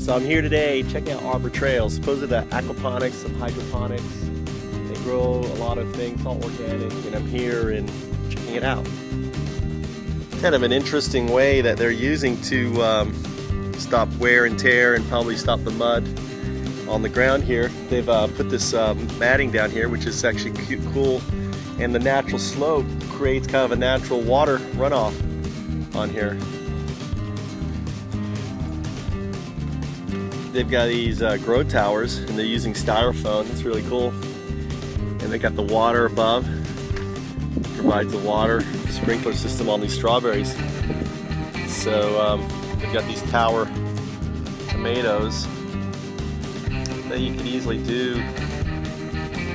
So I'm here today checking out Arbor Trails. Supposedly the aquaponics, some hydroponics. They grow a lot of things, all organic, and I'm here and checking it out. Kind of an interesting way that they're using to stop wear and tear and probably stop the mud on the ground here. They've put this matting down here, which is actually cool, and the natural slope creates kind of a natural water runoff on here. They've got these grow towers, and they're using styrofoam. That's really cool. And they got the water above, provides the water sprinkler system on these strawberries. So they've got these tower tomatoes that you could easily do.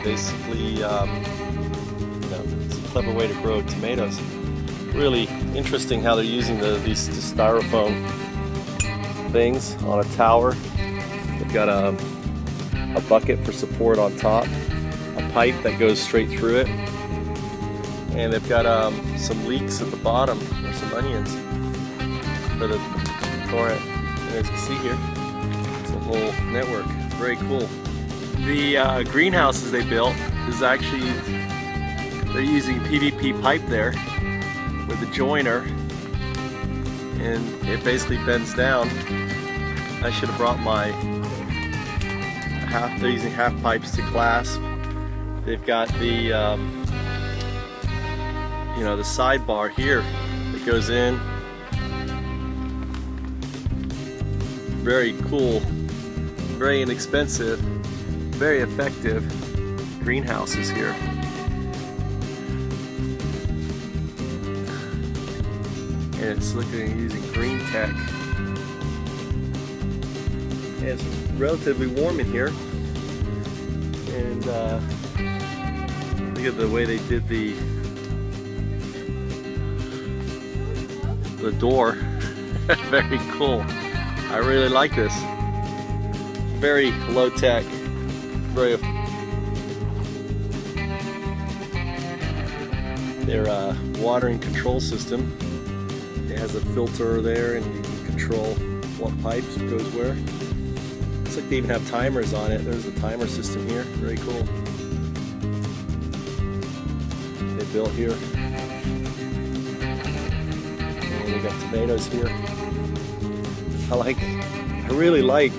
Basically, it's a clever way to grow tomatoes. Really interesting how they're using these styrofoam things on a tower. They've got a bucket for support on top, a pipe that goes straight through it, and they've got some leeks at the bottom, or some onions for the torrent. And as you can see here, it's a whole network. Very cool. The greenhouses they built is actually, they're using PVP pipe there with a joiner, and it basically bends down. I should have brought my they're using half pipes to clasp. They've got the the sidebar here that goes in. Very cool, very inexpensive, very effective greenhouses here. And it's using green tech. It's relatively warm in here, and look at the way they did the door. Very cool. I really like this. Very low tech. Their watering control system. It has a filter there, and you can control what pipes goes where. Looks like they even have timers on it. There's the timer system here. Very cool. They built here. And we got tomatoes here. I really like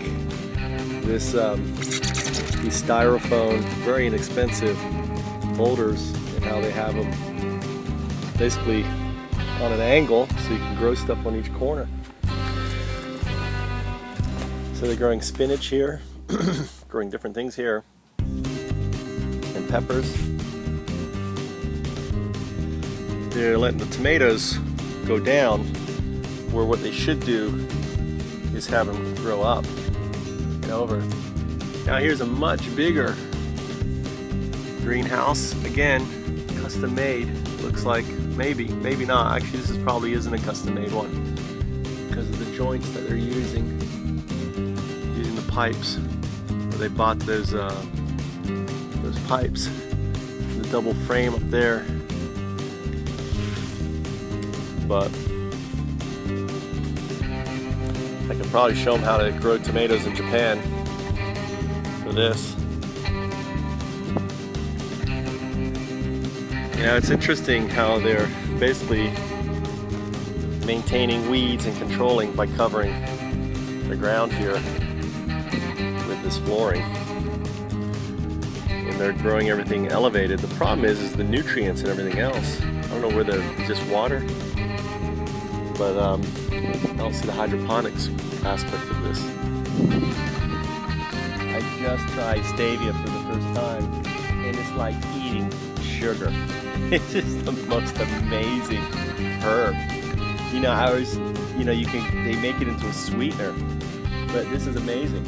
this these styrofoam, very inexpensive molders, and how they have them basically on an angle so you can grow stuff on each corner. So they're growing spinach here, growing different things here, and peppers. They're letting the tomatoes go down, where what they should do is have them grow up and over. Now here's a much bigger greenhouse. Again, custom made. Looks like maybe not. Actually, this probably isn't a custom made one because of the joints that they're using the pipes. Where they bought those pipes, the double frame up there. But I could probably show them how to grow tomatoes in Japan for this. It's interesting how they're basically maintaining weeds and controlling by covering the ground here with this flooring. And they're growing everything elevated. The problem is the nutrients and everything else. I don't know where it's just water. But I don't see the hydroponics aspect of this. I just tried stevia for the first time, and it's like eating sugar. It's just the most amazing herb. They make it into a sweetener, but this is amazing.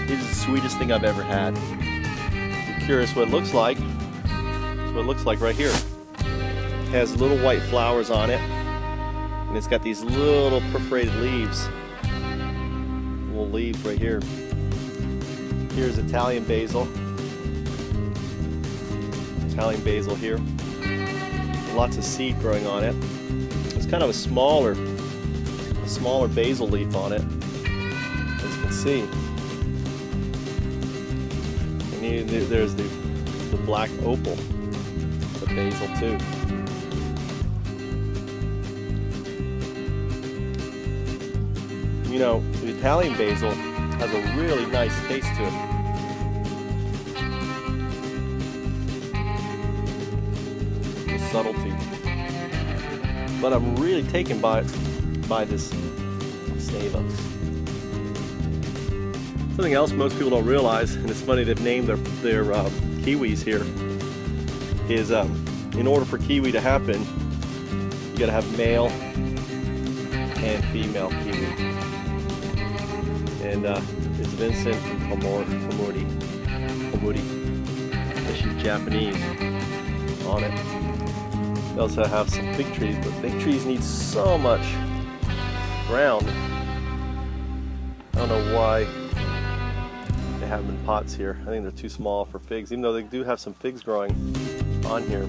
This is the sweetest thing I've ever had. If you're curious what it looks like, it's what it looks like right here. It has little white flowers on it, and it's got these little perforated leaves. Little leaves right here. Here's Italian basil. Italian basil here. Lots of seed growing on it. It's kind of a smaller smaller basil leaf on it, as you can see. And there's the black opal, the basil too. You know, the Italian basil has a really nice taste to it. The subtlety. But I'm really taken by this Ceiba. Something else most people don't realize, and it's funny they've named their kiwis here, is in order for kiwi to happen, you gotta have male and female kiwi. And it's Vincent Komuri. She's Japanese on it. They also have some fig trees, but fig trees need so much ground. I don't know why they have them in pots here. I think they're too small for figs, even though they do have some figs growing on here,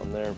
on there.